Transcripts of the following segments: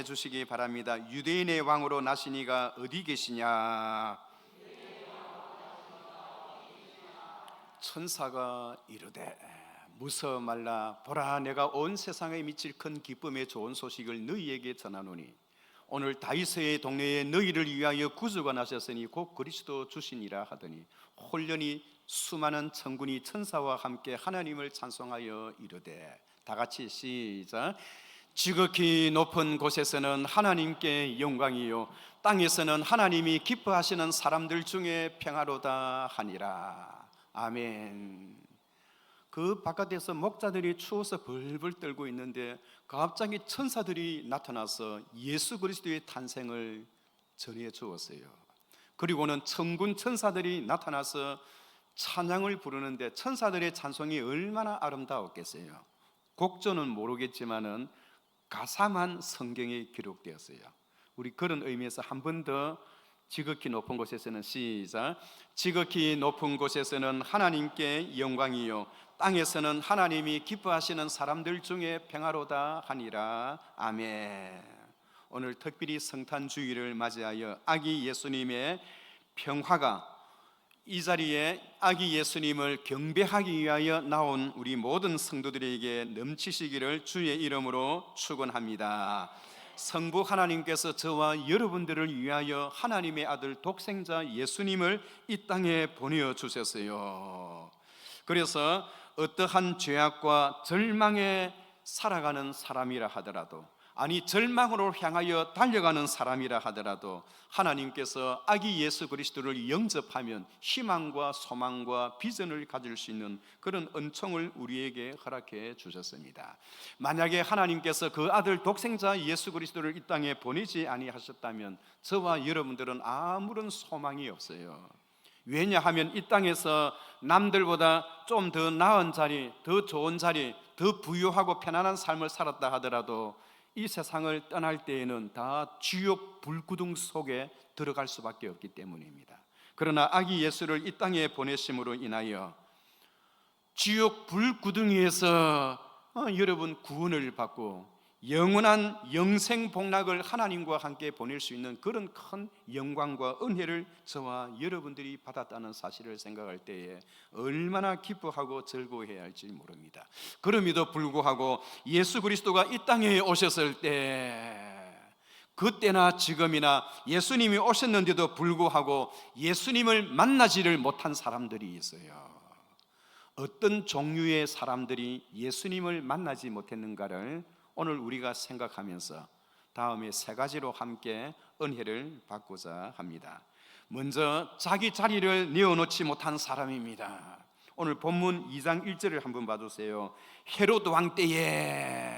주시기 바랍니다. 유대인의 왕으로 나시니가 어디 계시냐? 천사가 이르되 무서 말라, 보라 내가 온 세상에 미칠 큰 기쁨의 좋은 소식을 너희에게 전하노니 오늘 다윗의 동네에 너희를 위하여 구주가 나셨으니 곧 그리스도 주시니라 하더니 홀련히 수많은 천군이 천사와 함께 하나님을 찬송하여 이르되, 다 같이 시작. 지극히 높은 곳에서는 하나님께 영광이요 땅에서는 하나님이 기뻐하시는 사람들 중에 평화로다 하니라. 아멘. 그 바깥에서 목자들이 추워서 벌벌 떨고 있는데 갑자기 천사들이 나타나서 예수 그리스도의 탄생을 전해 주었어요. 그리고는 천군 천사들이 나타나서 찬양을 부르는데 천사들의 찬송이 얼마나 아름다웠겠어요. 곡조는 모르겠지만은 가사만 성경에 기록되었어요. 우리 그런 의미에서 한 번 더 지극히 높은 곳에서는 시작. 지극히 높은 곳에서는 하나님께 영광이요 땅에서는 하나님이 기뻐하시는 사람들 중에 평화로다 하니라. 아멘. 오늘 특별히 성탄주의를 맞이하여 아기 예수님의 평화가 이 자리에 아기 예수님을 경배하기 위하여 나온 우리 모든 성도들에게 넘치시기를 주의 이름으로 축원합니다. 성부 하나님께서 저와 여러분들을 위하여 하나님의 아들 독생자 예수님을 이 땅에 보내주셨어요. 그래서 어떠한 죄악과 절망에 살아가는 사람이라 하더라도, 아니 절망으로 향하여 달려가는 사람이라 하더라도 하나님께서 아기 예수 그리스도를 영접하면 희망과 소망과 비전을 가질 수 있는 그런 은총을 우리에게 허락해 주셨습니다. 만약에 하나님께서 그 아들 독생자 예수 그리스도를 이 땅에 보내지 아니하셨다면 저와 여러분들은 아무런 소망이 없어요. 왜냐하면 이 땅에서 남들보다 좀 더 나은 자리, 더 좋은 자리, 더 부유하고 편안한 삶을 살았다 하더라도 이 세상을 떠날 때에는 다 지옥 불구덩 속에 들어갈 수밖에 없기 때문입니다. 그러나 아기 예수를 이 땅에 보내심으로 인하여 지옥 불구덩이에서 여러분 구원을 받고 영원한 영생 복락을 하나님과 함께 보낼 수 있는 그런 큰 영광과 은혜를 저와 여러분들이 받았다는 사실을 생각할 때에 얼마나 기뻐하고 즐거워해야 할지 모릅니다. 그럼에도 불구하고 예수 그리스도가 이 땅에 오셨을 때, 그때나 지금이나 예수님이 오셨는데도 불구하고 예수님을 만나지를 못한 사람들이 있어요. 어떤 종류의 사람들이 예수님을 만나지 못했는가를 오늘 우리가 생각하면서 다음에 세 가지로 함께 은혜를 받고자 합니다. 먼저 자기 자리를 내어놓지 못한 사람입니다. 오늘 본문 2장 1절을 한번 봐주세요. 헤롯 왕 때에,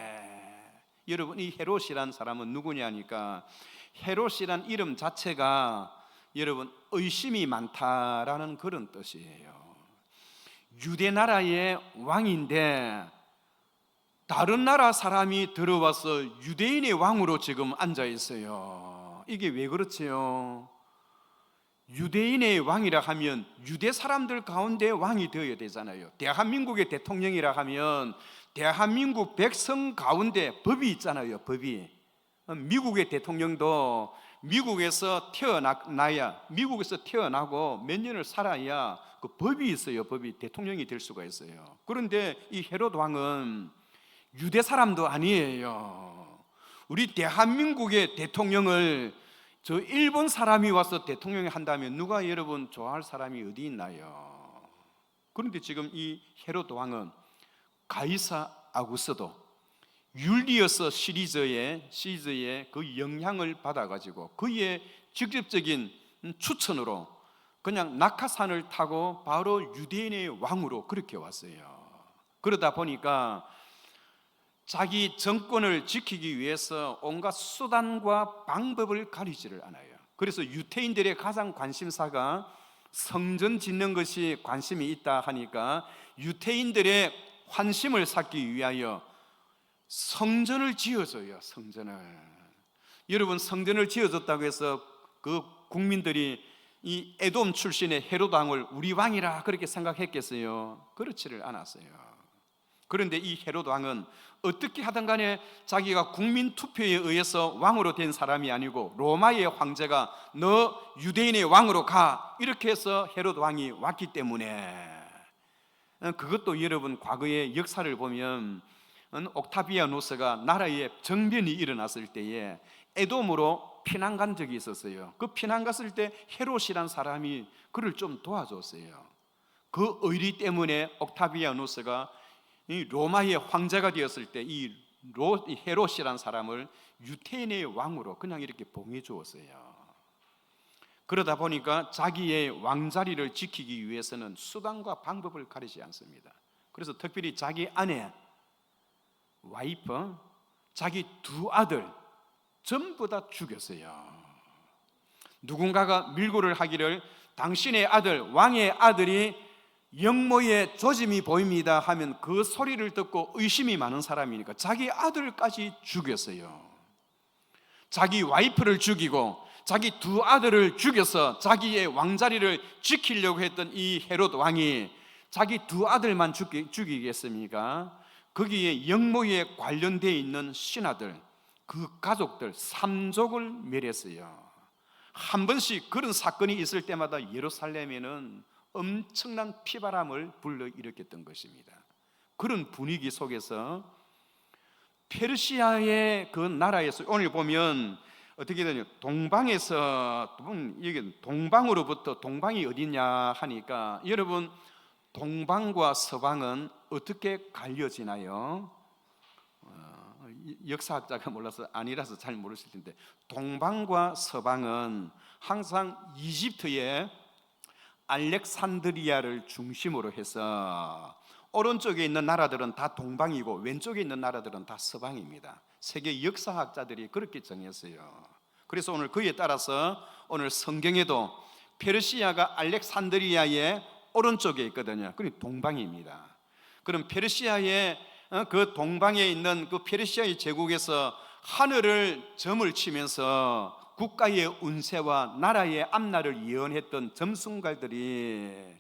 여러분 이 헤롯이란 사람은 누구냐니까, 헤롯이란 이름 자체가 여러분 의심이 많다라는 그런 뜻이에요. 유대 나라의 왕인데 다른 나라 사람이 들어와서 유대인의 왕으로 지금 앉아 있어요. 이게 왜 그렇지요? 유대인의 왕이라 하면 유대 사람들 가운데 왕이 되어야 되잖아요. 대한민국의 대통령이라 하면 대한민국 백성 가운데 법이 있잖아요. 법이. 미국의 대통령도 미국에서 태어나야, 미국에서 태어나고 몇 년을 살아야 그 법이 있어요. 법이 대통령이 될 수가 있어요. 그런데 이 헤롯 왕은 유대 사람도 아니에요. 우리 대한민국의 대통령을 저 일본 사람이 와서 대통령이 한다면 누가 여러분 좋아할 사람이 어디 있나요? 그런데 지금 이 헤롯 왕은 가이사 아구스도 율리어스 시리즈의 그 영향을 받아가지고 그의 직접적인 추천으로 그냥 낙하산을 타고 바로 유대인의 왕으로 그렇게 왔어요. 그러다 보니까 자기 정권을 지키기 위해서 온갖 수단과 방법을 가리지를 않아요. 그래서 유태인들의 가장 관심사가 성전 짓는 것이 관심이 있다 하니까 유태인들의 환심을 샀기 위하여 성전을 지어줘요. 성전을. 여러분 성전을 지어줬다고 해서 그 국민들이 이 에돔 출신의 헤롯 왕을 우리 왕이라 그렇게 생각했겠어요? 그렇지를 않았어요. 그런데 이 헤롯 왕은 어떻게 하든 간에 자기가 국민 투표에 의해서 왕으로 된 사람이 아니고 로마의 황제가 너 유대인의 왕으로 가 이렇게 해서 헤롯 왕이 왔기 때문에, 그것도 여러분 과거의 역사를 보면 옥타비아누스가 나라에 정변이 일어났을 때에 에돔으로 피난 간 적이 있었어요. 그 피난 갔을 때 헤롯이란 사람이 그를 좀 도와줬어요. 그 의리 때문에 옥타비아누스가 이 로마의 황제가 되었을 때 이 헤롯이란 사람을 유태인의 왕으로 그냥 이렇게 봉해 주었어요. 그러다 보니까 자기의 왕자리를 지키기 위해서는 수단과 방법을 가리지 않습니다. 그래서 특별히 자기 아내, 와이프, 자기 두 아들 전부 다 죽였어요. 누군가가 밀고를 하기를 당신의 아들, 왕의 아들이 영모에 조짐이 보입니다 하면 그 소리를 듣고 의심이 많은 사람이니까 자기 아들까지 죽였어요. 자기 와이프를 죽이고 자기 두 아들을 죽여서 자기의 왕자리를 지키려고 했던 이 헤롯 왕이 자기 두 아들만 죽이겠습니까? 거기에 영모에 관련되어 있는 신하들, 그 가족들 3족을 멸했어요. 한 번씩 그런 사건이 있을 때마다 예루살렘에는 엄청난 피바람을 불러일으켰던 것입니다. 그런 분위기 속에서 페르시아의 그 나라에서 오늘 보면 어떻게 되냐, 동방에서 이게 동방으로부터, 동방이 어디냐 하니까 여러분 동방과 서방은 어떻게 갈려지나요? 역사학자가 몰라서 아니라서 잘 모르실 텐데, 동방과 서방은 항상 이집트의 알렉산드리아를 중심으로 해서 오른쪽에 있는 나라들은 다 동방이고 왼쪽에 있는 나라들은 다 서방입니다. 세계 역사학자들이 그렇게 정했어요. 그래서 오늘 그에 따라서 오늘 성경에도 페르시아가 알렉산드리아의 오른쪽에 있거든요. 그게 동방입니다. 그럼 페르시아의 그 동방에 있는 그 페르시아의 제국에서 하늘을 점을 치면서 국가의 운세와 나라의 앞날을 예언했던 점순갈들이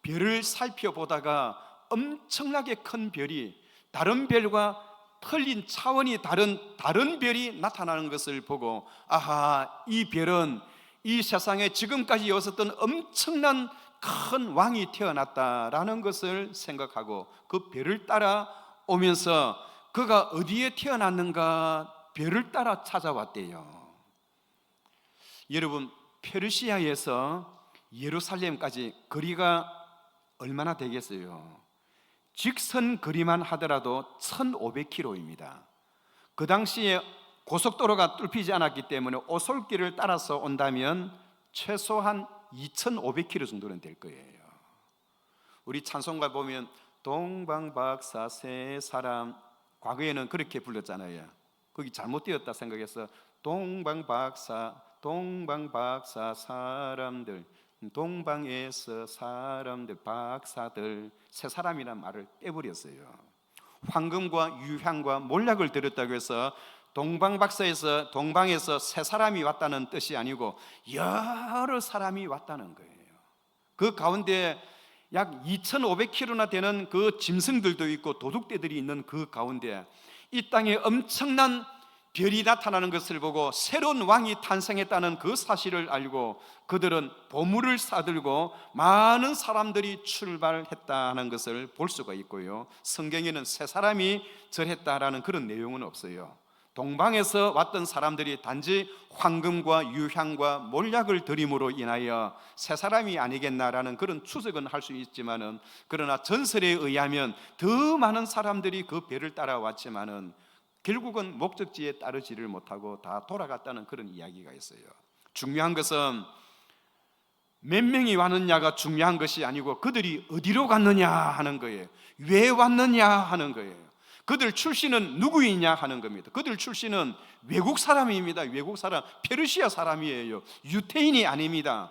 별을 살펴보다가 엄청나게 큰 별이 다른 별과 틀린 차원이 다른 별이 나타나는 것을 보고, 아하, 이 별은 이 세상에 지금까지 있었던 엄청난 큰 왕이 태어났다라는 것을 생각하고 그 별을 따라 오면서 그가 어디에 태어났는가 별을 따라 찾아왔대요. 여러분, 페르시아에서 예루살렘까지 거리가 얼마나 되겠어요? 직선 거리만 하더라도 1500km입니다. 그 당시에 고속도로가 뚫히지 않았기 때문에 오솔길을 따라서 온다면 최소한 2500km 정도는 될 거예요. 우리 찬송가 보면 동방박사 세 사람, 과거에는 그렇게 불렀잖아요. 거기 잘못되었다 생각해서 동방박사 사람들, 동방에서 사람들, 박사들, 세 사람이란 말을 떼버렸어요. 황금과 유향과 몰약을 들었다고 해서 동방박사에서 동방에서 세 사람이 왔다는 뜻이 아니고 여러 사람이 왔다는 거예요. 그 가운데 약 2500km나 되는 그 짐승들도 있고 도둑떼들이 있는 그 가운데 이 땅에 엄청난 별이 나타나는 것을 보고 새로운 왕이 탄생했다는 그 사실을 알고 그들은 보물을 싸들고 많은 사람들이 출발했다는 것을 볼 수가 있고요. 성경에는 세 사람이 절했다라는 그런 내용은 없어요. 동방에서 왔던 사람들이 단지 황금과 유향과 몰약을 드림으로 인하여 세 사람이 아니겠나라는 그런 추측은 할 수 있지만은, 그러나 전설에 의하면 더 많은 사람들이 그 별을 따라왔지만은 결국은 목적지에 따르지를 못하고 다 돌아갔다는 그런 이야기가 있어요. 중요한 것은 몇 명이 왔느냐가 중요한 것이 아니고 그들이 어디로 갔느냐 하는 거예요. 왜 왔느냐 하는 거예요. 그들 출신은 누구이냐 하는 겁니다. 그들 출신은 외국 사람입니다. 외국 사람, 페르시아 사람이에요. 유태인이 아닙니다.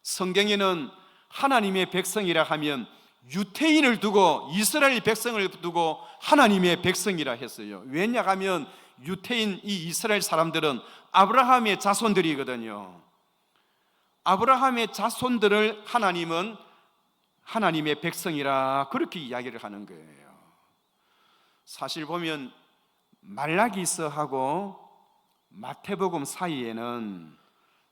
성경에는 하나님의 백성이라 하면 유태인을 두고 이스라엘 백성을 두고 하나님의 백성이라 했어요. 왜냐하면 유태인 이 이스라엘 사람들은 아브라함의 자손들이거든요. 아브라함의 자손들을 하나님은 하나님의 백성이라 그렇게 이야기를 하는 거예요. 사실 보면 말라기서하고 마태복음 사이에는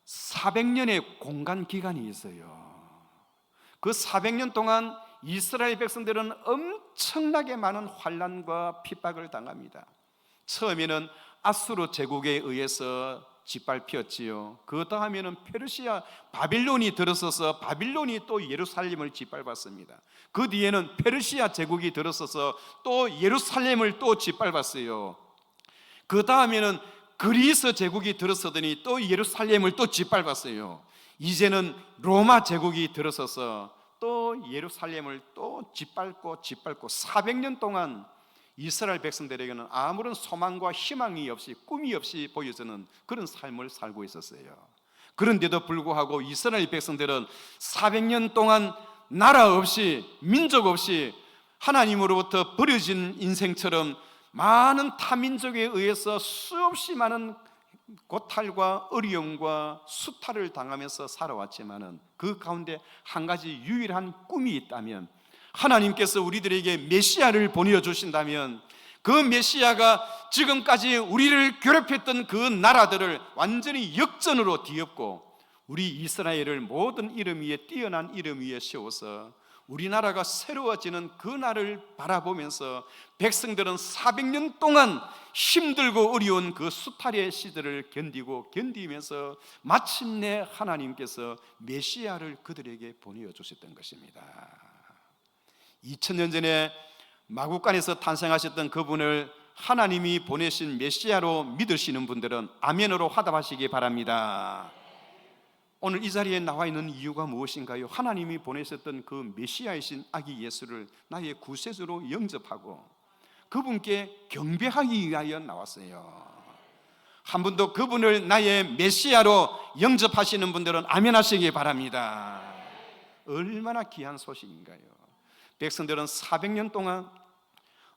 400년의 공간 기간이 있어요. 그 400년 동안 이스라엘 백성들은 엄청나게 많은 환난과 핍박을 당합니다. 처음에는 아수르 제국에 의해서 짓밟혔지요. 그 다음에는 페르시아 바빌론이 들어서서 바빌론이 또 예루살렘을 짓밟았습니다. 그 뒤에는 페르시아 제국이 들어서서 또 예루살렘을 또 짓밟았어요. 그 다음에는 그리스 제국이 들어서더니 또 예루살렘을 또 짓밟았어요. 이제는 로마 제국이 들어서서 또 예루살렘을 또 짓밟고 400년 동안 이스라엘 백성들에게는 아무런 소망과 희망이 없이, 꿈이 없이 보여지는 그런 삶을 살고 있었어요. 그런데도 불구하고 이스라엘 백성들은 400년 동안 나라 없이, 민족 없이 하나님으로부터 버려진 인생처럼 많은 타민족에 의해서 수없이 많은 고탈과 어려움과 수탈을 당하면서 살아왔지만은 그 가운데 한 가지 유일한 꿈이 있다면, 하나님께서 우리들에게 메시아를 보내주신다면 그 메시아가 지금까지 우리를 괴롭혔던 그 나라들을 완전히 역전으로 뒤엎고 우리 이스라엘을 모든 이름 위에, 뛰어난 이름 위에 세워서 우리나라가 새로워지는 그 날을 바라보면서 백성들은 400년 동안 힘들고 어려운 그 수탈의 시대를 견디면서 마침내 하나님께서 메시아를 그들에게 보내주셨던 것입니다. 2000년 전에 마국간에서 탄생하셨던 그분을 하나님이 보내신 메시아로 믿으시는 분들은 아멘으로 화답하시기 바랍니다. 오늘 이 자리에 나와 있는 이유가 무엇인가요? 하나님이 보내셨던 그 메시아이신 아기 예수를 나의 구세주로 영접하고 그분께 경배하기 위하여 나왔어요. 한 분도 그분을 나의 메시아로 영접하시는 분들은 아멘 하시기 바랍니다. 얼마나 귀한 소식인가요? 백성들은 400년 동안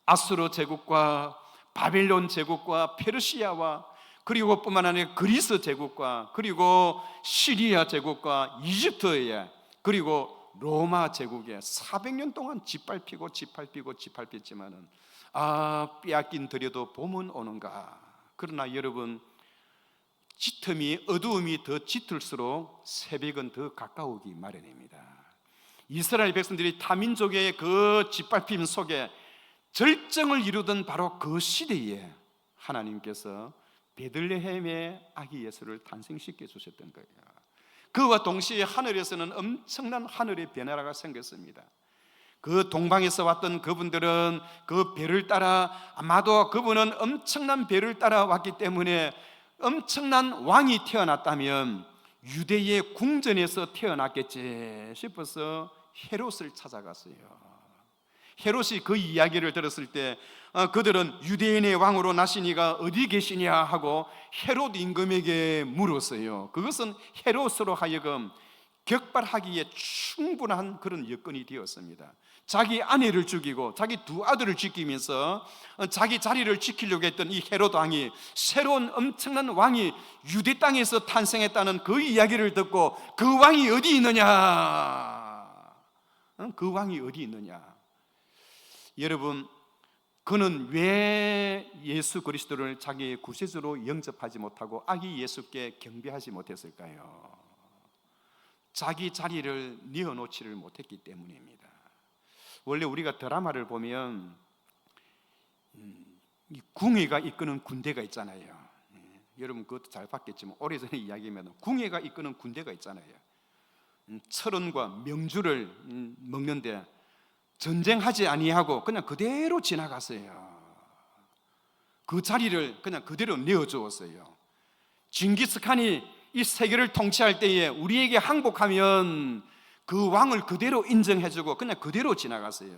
아수르 제국과 바벨론 제국과 페르시아와 그리고 뿐만 아니라 그리스 제국과 그리고 시리아 제국과 이집트에 그리고 로마 제국에 400년 동안 짓밟혔지만은 빼앗긴 들여도 봄은 오는가. 그러나 여러분, 짙음이, 어두움이 더 짙을수록 새벽은 더 가까우기 마련입니다. 이스라엘 백성들이 타민족의 그 짓밟힘 속에 절정을 이루던 바로 그 시대에 하나님께서 베들레헴의 아기 예수를 탄생시켜 주셨던 거예요. 그와 동시에 하늘에서는 엄청난 하늘의 변화가 생겼습니다. 그 동방에서 왔던 그분들은 그 배를 따라, 아마도 그분은 엄청난 배를 따라 왔기 때문에 엄청난 왕이 태어났다면 유대의 궁전에서 태어났겠지 싶어서 헤롯을 찾아갔어요. 헤롯이 그 이야기를 들었을 때 그들은 유대인의 왕으로 나시니가 어디 계시냐 하고 헤롯 임금에게 물었어요. 그것은 헤롯으로 하여금 격발하기에 충분한 그런 여건이 되었습니다. 자기 아내를 죽이고 자기 두 아들을 지키면서 자기 자리를 지키려고 했던 이 헤롯 왕이, 새로운 엄청난 왕이 유대 땅에서 탄생했다는 그 이야기를 듣고 그 왕이 어디 있느냐? 그 왕이 어디 있느냐? 여러분, 그는 왜 예수 그리스도를 자기의 구세주로 영접하지 못하고 아기 예수께 경배하지 못했을까요? 자기 자리를 내어놓지를 못했기 때문입니다. 원래 우리가 드라마를 보면 궁예가 이끄는 군대가 있잖아요. 여러분 그것도 잘 봤겠지만 오래전에 이야기하면 궁예가 이끄는 군대가 있잖아요. 철원과 명주를 먹는데 전쟁하지 아니하고 그냥 그대로 지나갔어요. 그 자리를 그냥 그대로 내어주었어요. 징기스칸이 이 세계를 통치할 때에 우리에게 항복하면 그 왕을 그대로 인정해주고 그냥 그대로 지나갔어요.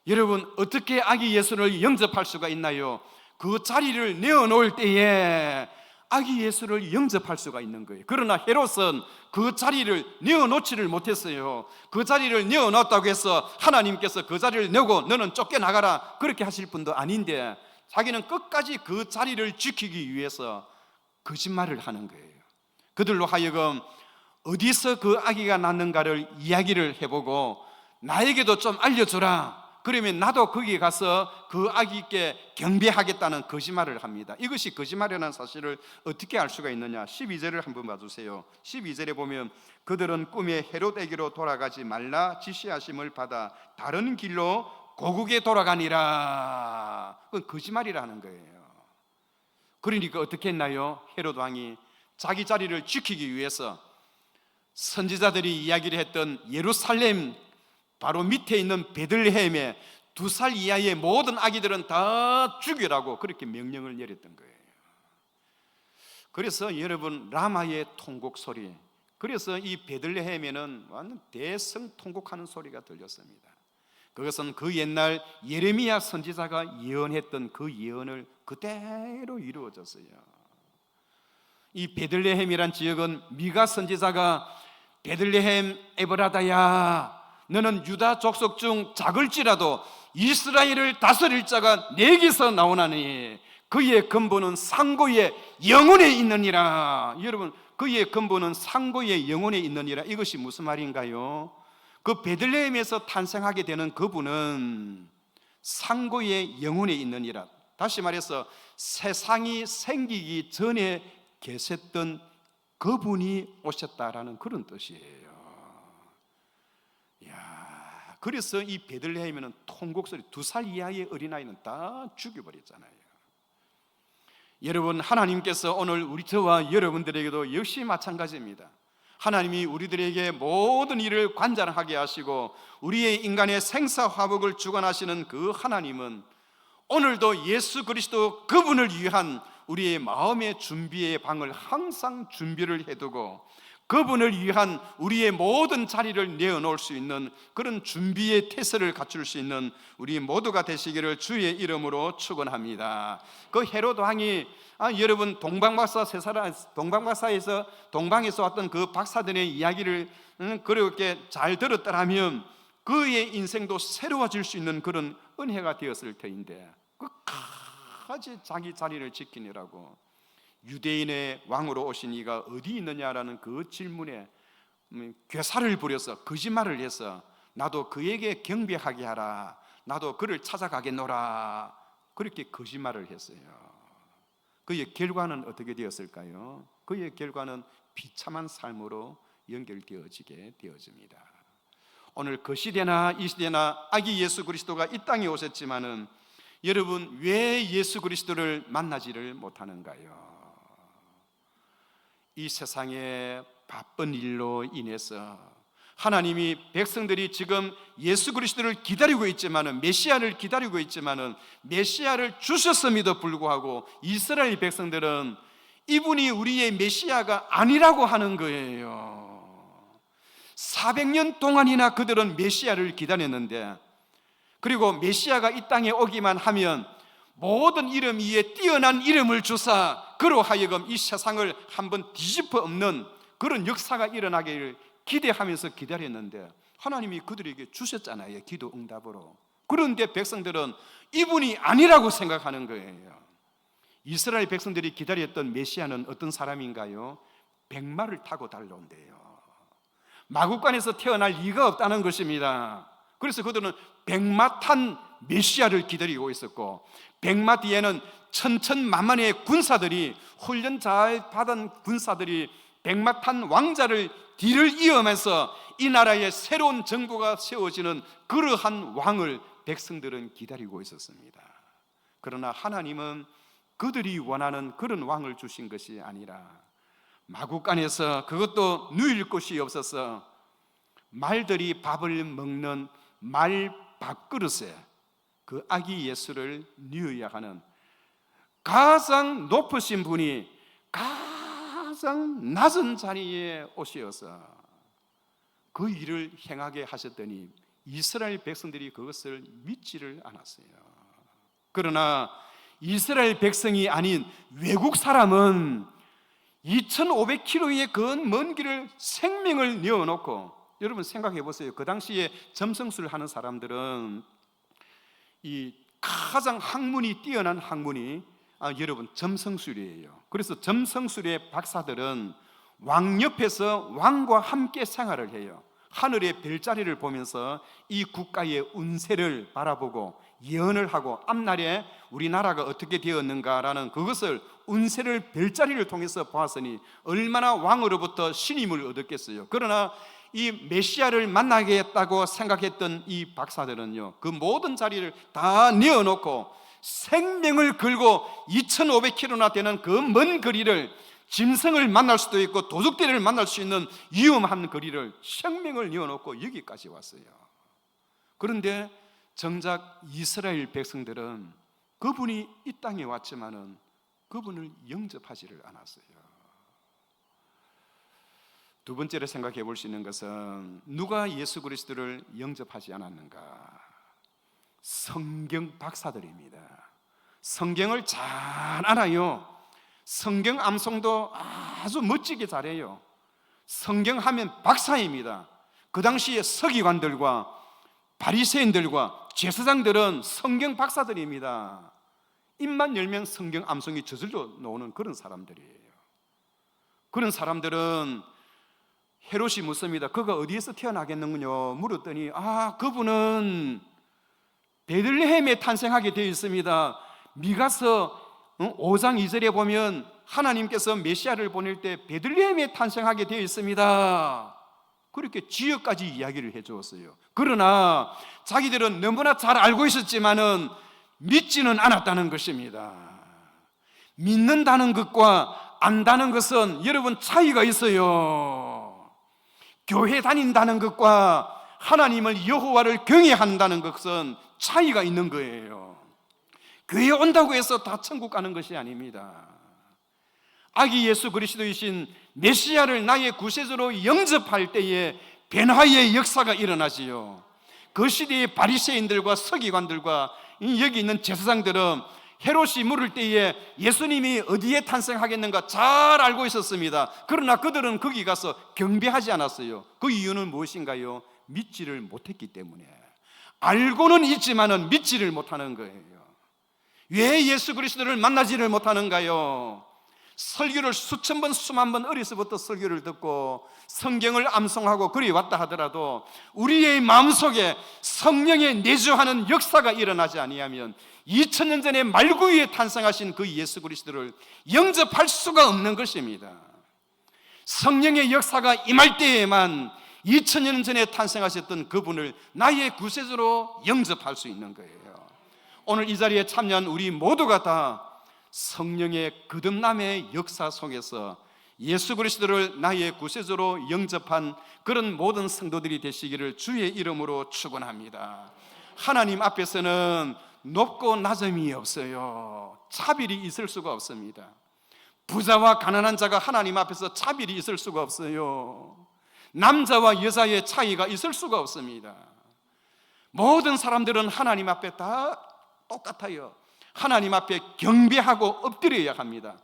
여러분, 어떻게 아기 예수를 영접할 수가 있나요? 그 자리를 내어놓을 때에 아기 예수를 영접할 수가 있는 거예요. 그러나 헤롯은 그 자리를 내어놓지를 못했어요. 그 자리를 내어놓았다고 해서 하나님께서 그 자리를 내고 너는 쫓겨나가라 그렇게 하실 분도 아닌데 자기는 끝까지 그 자리를 지키기 위해서 거짓말을 하는 거예요. 그들로 하여금 어디서 그 아기가 낳는가를 이야기를 해보고 나에게도 좀 알려줘라, 그러면 나도 거기에 가서 그 아기께 경배하겠다는 거짓말을 합니다. 이것이 거짓말이라는 사실을 어떻게 알 수가 있느냐? 12절을 한번 봐주세요. 12절에 보면 그들은 꿈에 헤롯에게로 돌아가지 말라 지시하심을 받아 다른 길로 고국에 돌아가니라. 그건 거짓말이라는 거예요. 그러니까 어떻게 했나요? 헤롯 왕이 자기 자리를 지키기 위해서 선지자들이 이야기를 했던 예루살렘 바로 밑에 있는 베들레헴에 2살 이하의 모든 아기들은 다 죽이라고 그렇게 명령을 내렸던 거예요. 그래서 여러분, 라마의 통곡 소리, 그래서 이 베들레헴에는 완전 대성통곡하는 소리가 들렸습니다. 그것은 그 옛날 예레미야 선지자가 예언했던 그 예언을 그대로 이루어졌어요. 이 베들레헴이란 지역은 미가 선지자가 베들레헴 에브라다야, 너는 유다 족속 중 작을지라도 이스라엘을 다스릴 자가 내게서 나오나니 그의 근본은 상고의 영혼에 있느니라. 여러분, 그의 근본은 상고의 영혼에 있느니라. 이것이 무슨 말인가요? 그 베들레헴에서 탄생하게 되는 그분은 상고의 영혼에 있느니라. 다시 말해서 세상이 생기기 전에 계셨던 그분이 오셨다라는 그런 뜻이에요. 야, 그래서 이 베들레헴에는 통곡소리, 2살 이하의 어린아이는 다 죽여버렸잖아요. 여러분, 하나님께서 오늘 우리 저와 여러분들에게도 역시 마찬가지입니다. 하나님이 우리들에게 모든 일을 관장하게 하시고 우리의 인간의 생사화복을 주관하시는 그 하나님은 오늘도 예수 그리스도 그분을 위한 우리의 마음의 준비의 방을 항상 준비를 해두고 그분을 위한 우리의 모든 자리를 내어놓을 수 있는 그런 준비의 태세를 갖출 수 있는 우리 모두가 되시기를 주의 이름으로 축원합니다. 그 헤롯 왕이 여러분, 동방에서 왔던 그 박사들의 이야기를 그렇게 잘 들었더라면 그의 인생도 새로워질 수 있는 그런 은혜가 되었을 터인데 끝까지 자기 자리를 지키느라고 유대인의 왕으로 오신 이가 어디 있느냐라는 그 질문에 괴사를 부려서 거짓말을 해서 나도 그에게 경배하게 하라, 나도 그를 찾아가겠노라, 그렇게 거짓말을 했어요. 그의 결과는 어떻게 되었을까요? 그의 결과는 비참한 삶으로 연결되어지게 되어집니다. 오늘 그 시대나 이 시대나 아기 예수 그리스도가 이 땅에 오셨지만은 여러분, 왜 예수 그리스도를 만나지를 못하는가요? 이 세상의 바쁜 일로 인해서 하나님이 백성들이 지금 예수 그리스도를 기다리고 있지만은, 메시아를 기다리고 있지만은 메시아를 주셨음에도 불구하고 이스라엘 백성들은 이분이 우리의 메시아가 아니라고 하는 거예요. 400년 동안이나 그들은 메시아를 기다렸는데, 그리고 메시아가 이 땅에 오기만 하면 모든 이름 위에 뛰어난 이름을 주사 그로 하여금 이 세상을 한번 뒤집어 엎는 그런 역사가 일어나기를 기대하면서 기다렸는데 하나님이 그들에게 주셨잖아요, 기도 응답으로. 그런데 백성들은 이분이 아니라고 생각하는 거예요. 이스라엘 백성들이 기다렸던 메시아는 어떤 사람인가요? 백마를 타고 달려온대요. 마구간에서 태어날 리가 없다는 것입니다. 그래서 그들은 백마 탄 메시아를 기다리고 있었고, 백마 뒤에는 천천만만의 군사들이, 훈련 잘 받은 군사들이 백마 탄 왕자를 뒤를 이으면서 이 나라에 새로운 정부가 세워지는 그러한 왕을 백성들은 기다리고 있었습니다. 그러나 하나님은 그들이 원하는 그런 왕을 주신 것이 아니라 마구간에서, 그것도 누일 곳이 없어서 말들이 밥을 먹는 말 밥그릇에 그 아기 예수를 누여야 하는 가장 높으신 분이 가장 낮은 자리에 오시어서 그 일을 행하게 하셨더니 이스라엘 백성들이 그것을 믿지를 않았어요. 그러나 이스라엘 백성이 아닌 외국 사람은 2500km의 그 먼 길을 생명을 내어놓고, 여러분 생각해 보세요. 그 당시에 점성술을 하는 사람들은 이 가장 학문이 뛰어난 학문이 여러분 점성술이에요. 그래서 점성술의 박사들은 왕 옆에서 왕과 함께 생활을 해요. 하늘의 별자리를 보면서 이 국가의 운세를 바라보고 예언을 하고 앞날에 우리나라가 어떻게 되었는가라는 그것을 운세를 별자리를 통해서 보았으니 얼마나 왕으로부터 신임을 얻었겠어요. 그러나 이 메시아를 만나겠다고 생각했던 이 박사들은요, 그 모든 자리를 다 내어놓고 생명을 걸고 2500km나 되는 그 먼 거리를, 짐승을 만날 수도 있고 도둑들을 만날 수 있는 위험한 거리를 생명을 내어놓고 여기까지 왔어요. 그런데 정작 이스라엘 백성들은 그분이 이 땅에 왔지만은 그분을 영접하지를 않았어요. 두 번째로 생각해 볼 수 있는 것은 누가 예수 그리스도를 영접하지 않았는가? 성경 박사들입니다. 성경을 잘 알아요. 성경 암송도 아주 멋지게 잘해요. 성경 하면 박사입니다. 그 당시에 서기관들과 바리새인들과 제사장들은 성경 박사들입니다. 입만 열면 성경 암송이 저절로 나오는 그런 사람들이에요. 그런 사람들은 헤롯이 묻습니다. 그가 어디에서 태어나겠는군요 물었더니 그분은 베들레헴에 탄생하게 되어 있습니다. 미가서 5장 2절에 보면 하나님께서 메시아를 보낼 때 베들레헴에 탄생하게 되어 있습니다. 그렇게 지역까지 이야기를 해주었어요. 그러나 자기들은 너무나 잘 알고 있었지만은 믿지는 않았다는 것입니다. 믿는다는 것과 안다는 것은 여러분 차이가 있어요. 교회 다닌다는 것과 하나님을, 여호와를 경외한다는 것은 차이가 있는 거예요. 교회에 온다고 해서 다 천국 가는 것이 아닙니다. 아기 예수 그리스도이신 메시아를 나의 구세주로 영접할 때에 변화의 역사가 일어나지요. 그 시대의 바리새인들과 서기관들과 여기 있는 제사장들은 헤롯이 물을 때에 예수님이 어디에 탄생하겠는가 잘 알고 있었습니다. 그러나 그들은 거기 가서 경배하지 않았어요. 그 이유는 무엇인가요? 믿지를 못했기 때문에. 알고는 있지만은 믿지를 못하는 거예요. 왜 예수 그리스도를 만나지를 못하는가요? 설교를 수천 번 수만 번 어려서부터 설교를 듣고 성경을 암송하고 그리 왔다 하더라도 우리의 마음속에 성령의 내주하는 역사가 일어나지 아니하면 2000년 전에 말구유에 탄생하신 그 예수 그리스도를 영접할 수가 없는 것입니다. 성령의 역사가 임할 때에만 2000년 전에 탄생하셨던 그분을 나의 구세주로 영접할 수 있는 거예요. 오늘 이 자리에 참여한 우리 모두가 다 성령의 거듭남의 역사 속에서 예수 그리스도를 나의 구세주로 영접한 그런 모든 성도들이 되시기를 주의 이름으로 축원합니다. 하나님 앞에서는 높고 낮음이 없어요. 차별이 있을 수가 없습니다. 부자와 가난한 자가 하나님 앞에서 차별이 있을 수가 없어요. 남자와 여자의 차이가 있을 수가 없습니다. 모든 사람들은 하나님 앞에 다 똑같아요. 하나님 앞에 경배하고 엎드려야 합니다.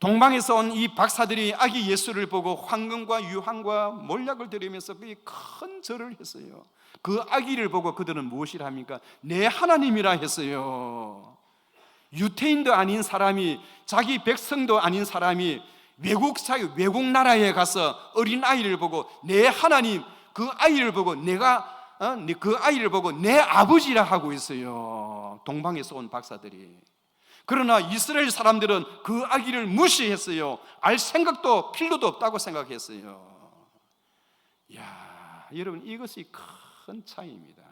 동방에서 온 이 박사들이 아기 예수를 보고 황금과 유황과 몰약을 드리면서 큰 절을 했어요. 그 아기를 보고 그들은 무엇이라 합니까? 내 하나님이라 했어요. 유태인도 아닌 사람이, 자기 백성도 아닌 사람이 외국 나라에 가서 어린 아이를 보고 내 하나님, 그 아이를 보고 그 아이를 보고 내 아버지라 하고 있어요. 동방에서 온 박사들이. 그러나 이스라엘 사람들은 그 아기를 무시했어요. 알 생각도 필요도 없다고 생각했어요. 이야, 여러분, 이것이 큰 차이입니다.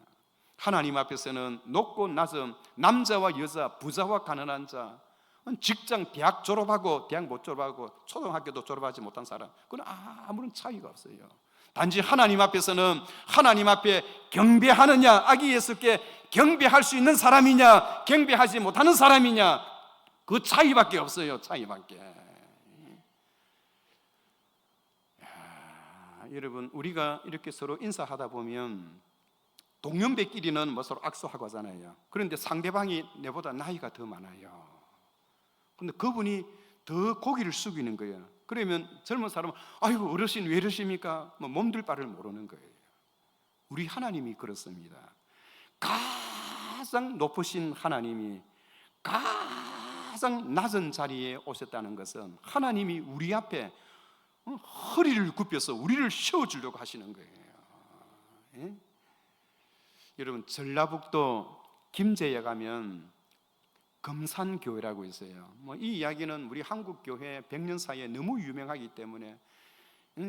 하나님 앞에서는 높고 낮음, 남자와 여자, 부자와 가난한 자, 직장, 대학 졸업하고 대학 못 졸업하고 초등학교도 졸업하지 못한 사람, 그건 아무런 차이가 없어요. 단지 하나님 앞에서는 하나님 앞에 경배하느냐, 아기 예수께 경배할 수 있는 사람이냐, 경배하지 못하는 사람이냐, 그 차이밖에 없어요. 차이밖에. 여러분, 우리가 이렇게 서로 인사하다 보면 동년배끼리는 뭐 서로 악수하고 하잖아요. 그런데 상대방이 내보다 나이가 더 많아요. 근데 그분이 더 고개를 숙이는 거예요. 그러면 젊은 사람은 아이고 어르신 왜 이러십니까? 뭐 몸둘 바를 모르는 거예요. 우리 하나님이 그렇습니다. 가장 높으신 하나님이 가장 낮은 자리에 오셨다는 것은 하나님이 우리 앞에 허리를 굽혀서 우리를 세워주려고 하시는 거예요. 여러분, 전라북도 김제에 가면 금산교회라고 있어요. 이 이야기는 우리 한국교회 100년 사이에 너무 유명하기 때문에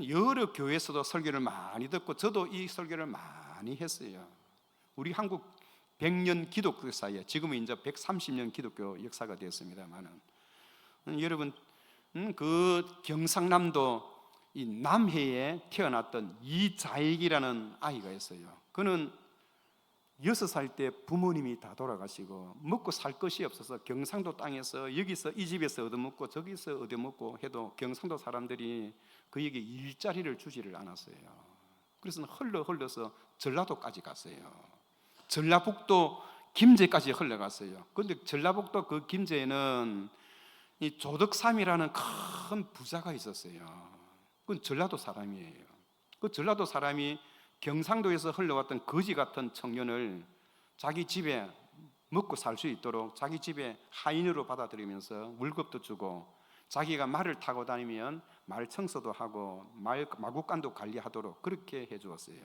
여러 교회에서도 설교를 많이 듣고 저도 이 설교를 많이 했어요. 우리 한국 100년 기독교 사이에, 지금은 이제 130년 기독교 역사가 되었습니다만은, 여러분, 그 경상남도 이 남해에 태어났던 이자익이라는 아이가 있어요. 그는 6살 때 부모님이 다 돌아가시고 먹고 살 것이 없어서 경상도 땅에서 여기서 이 집에서 얻어먹고 저기서 얻어먹고 해도 경상도 사람들이 그에게 일자리를 주지를 않았어요. 그래서 흘러서 전라도까지 갔어요. 전라북도 김제까지 흘러갔어요. 그런데 전라북도 그 김제에는 이 조덕삼이라는 큰 부자가 있었어요. 그건 전라도 사람이에요. 그 전라도 사람이 경상도에서 흘러왔던 거지 같은 청년을 자기 집에 먹고 살 수 있도록 자기 집에 하인으로 받아들이면서 월급도 주고, 자기가 말을 타고 다니면 말 청소도 하고 마구간도 관리하도록 그렇게 해주었어요.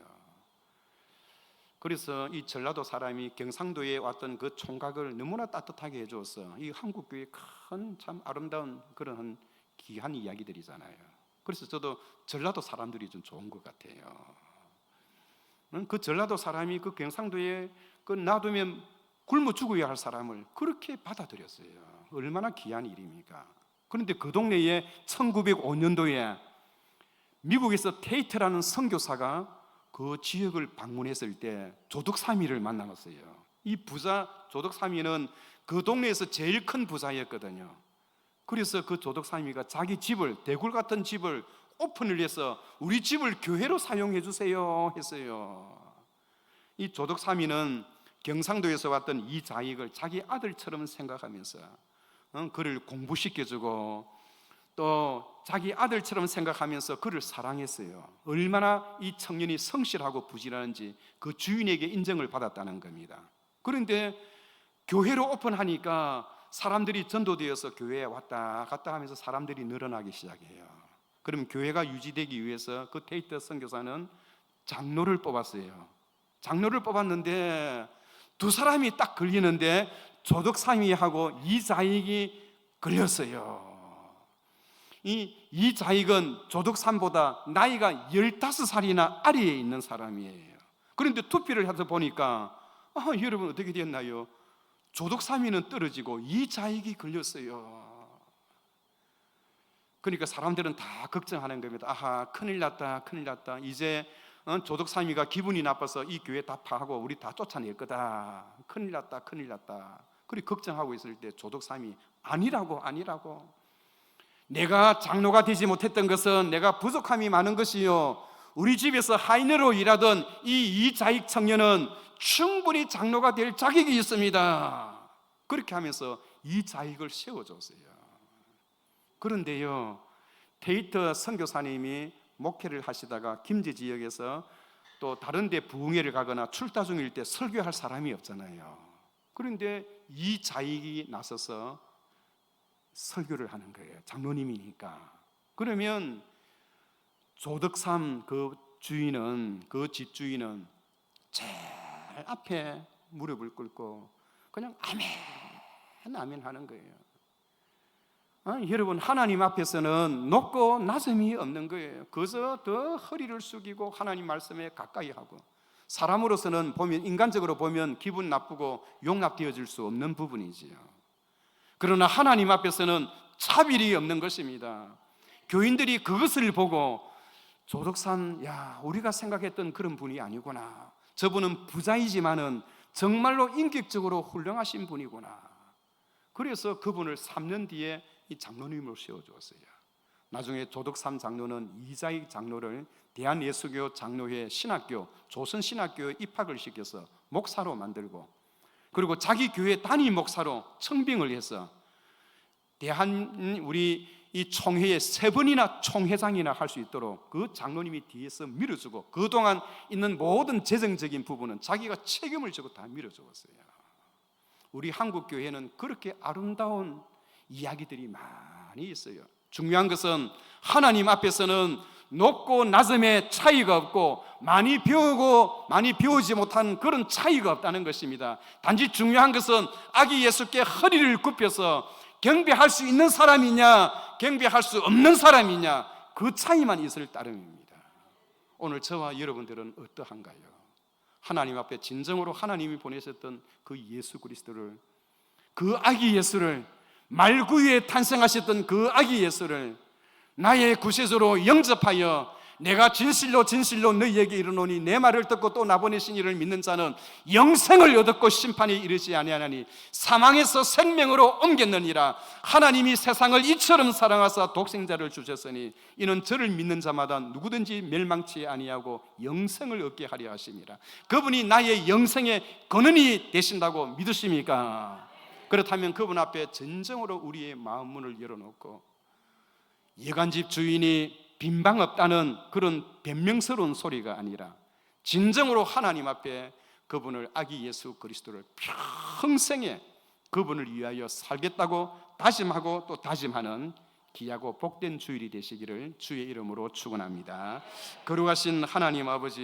그래서 이 전라도 사람이 경상도에 왔던 그 총각을 너무나 따뜻하게 해주었어. 이 한국교회의 큰 참 아름다운 그런 귀한 이야기들이잖아요. 그래서 저도 전라도 사람들이 좀 좋은 것 같아요. 그 전라도 사람이 그 경상도에 그 놔두면 굶어 죽어야 할 사람을 그렇게 받아들였어요. 얼마나 귀한 일입니까? 그런데 그 동네에 1905년도에 미국에서 테이트라는 선교사가 그 지역을 방문했을 때 조덕삼이를 만나봤어요. 이 부자 조덕삼이는 그 동네에서 제일 큰 부자였거든요. 그래서 그 조덕삼이가 자기 집을, 대굴 같은 집을 오픈을 해서 우리 집을 교회로 사용해 주세요 했어요. 이 조덕삼이는 경상도에서 왔던 이 자익을 자기 아들처럼 생각하면서 그를 공부시켜주고 또 자기 아들처럼 생각하면서 그를 사랑했어요. 얼마나 이 청년이 성실하고 부지런한지 그 주인에게 인정을 받았다는 겁니다. 그런데 교회로 오픈하니까 사람들이 전도되어서 교회에 왔다 갔다 하면서 사람들이 늘어나기 시작해요. 그러면 교회가 유지되기 위해서 그 테이트 선교사는 장로를 뽑았어요. 장로를 뽑았는데 두 사람이 딱 걸리는데 조덕삼이하고 이자익이 걸렸어요. 이자익은 조덕삼보다 나이가 15살이나 아래에 있는 사람이에요. 그런데 투표를 해서 보니까 여러분 어떻게 됐나요? 조덕삼이는 떨어지고 이자익이 걸렸어요. 그러니까 사람들은 다 걱정하는 겁니다. 아하, 큰일 났다, 큰일 났다. 이제 조덕삼이가 기분이 나빠서 이 교회 다 파하고 우리 다 쫓아낼 거다. 큰일 났다, 큰일 났다. 그렇게 걱정하고 있을 때 조덕삼이 아니라고. 내가 장로가 되지 못했던 것은 내가 부족함이 많은 것이요, 우리 집에서 하인으로 일하던 이 이자익 청년은 충분히 장로가 될 자격이 있습니다. 그렇게 하면서 이자익을 세워줬어요. 그런데요, 테이트 선교사님이 목회를 하시다가 김제 지역에서 또 다른 데 부흥회를 가거나 출타 중일 때 설교할 사람이 없잖아요. 그런데 이자익이 나서서 설교를 하는 거예요. 장로님이니까. 그러면 조덕삼 그 주인은, 그 집주인은 제일 앞에 무릎을 꿇고 그냥 아멘 하는 거예요. 여러분, 하나님 앞에서는 높고 낮음이 없는 거예요. 그래서 더 허리를 숙이고 하나님 말씀에 가까이 하고, 사람으로서는 보면, 인간적으로 보면 기분 나쁘고 용납되어질 수 없는 부분이지요. 그러나 하나님 앞에서는 차별이 없는 것입니다. 교인들이 그것을 보고 조덕삼, 야, 우리가 생각했던 그런 분이 아니구나. 저분은 부자이지만은 정말로 인격적으로 훌륭하신 분이구나. 그래서 그분을 3년 뒤에 이 장로님으로 세워주었어요. 나중에 조덕삼 장로는 이자익 장로를 대한예수교 장로회 신학교, 조선신학교에 입학을 시켜서 목사로 만들고, 그리고 자기 교회 단임 목사로 청빙을 해서 우리 이 총회에 3번이나 총회장이나 할 수 있도록 그 장로님이 뒤에서 밀어주고, 그동안 있는 모든 재정적인 부분은 자기가 책임을 지고 다 밀어주었어요. 우리 한국교회는 그렇게 아름다운 이야기들이 많이 있어요. 중요한 것은 하나님 앞에서는 높고 낮음의 차이가 없고 많이 배우고 많이 배우지 못한 그런 차이가 없다는 것입니다. 단지 중요한 것은 아기 예수께 허리를 굽혀서 경배할 수 있는 사람이냐 경배할 수 없는 사람이냐 그 차이만 있을 따름입니다. 오늘 저와 여러분들은 어떠한가요? 하나님 앞에 진정으로 하나님이 보내셨던 그 예수 그리스도를, 그 아기 예수를, 말구유에 탄생하셨던 그 아기 예수를 나의 구세주로 영접하여 내가 진실로 진실로 너희에게 이르노니 내 말을 듣고 또 나보내신 이를 믿는 자는 영생을 얻었고 심판에 이르지 아니하나니 사망에서 생명으로 옮겼느니라. 하나님이 세상을 이처럼 사랑하사 독생자를 주셨으니 이는 저를 믿는 자마다 누구든지 멸망치 아니하고 영생을 얻게 하려 하심이라. 그분이 나의 영생의 근원이 되신다고 믿으십니까? 그렇다면 그분 앞에 진정으로 우리의 마음 문을 열어놓고 예간집 주인이 빈방 없다는 그런 변명스러운 소리가 아니라 진정으로 하나님 앞에 그분을 아기 예수 그리스도를 평생에 그분을 위하여 살겠다고 다짐하고 또 다짐하는 귀하고 복된 주일이 되시기를 주의 이름으로 축원합니다. 거룩하신 하나님 아버지,